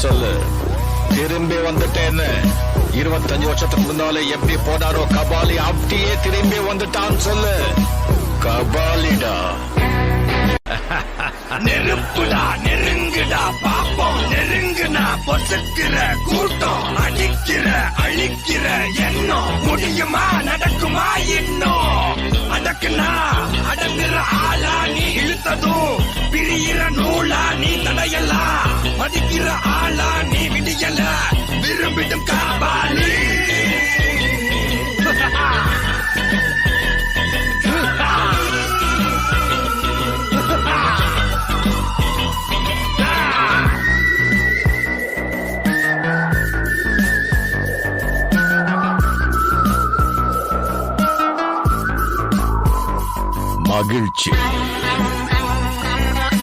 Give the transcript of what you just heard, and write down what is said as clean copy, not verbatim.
சொல்லு. திரும்பி வந்துட்டேன்னு 25 வருஷத்துக்கு முன்னால எப்படி போனாரோ கபாலி அப்படியே திரும்பி வந்துட்டான்னு சொல்லு. கபாலிடா. நெருப்புடா நெருங்குடா பாப்போம், நெருங்குனா பொசுக்கிற கூட்டம், அடிக்கிற அழிக்கிற எண்ணம், முடியுமா நடக்குமா இன்னும், அதற்குனா அடங்குற ஆளா நீ இழுத்ததும், பிரியிற நூலா நீ தடையலாம், மதிக்கிற ஆளா நீ விடியல, விரும்பிடும் காபாலி. மகிழ்ச்சி.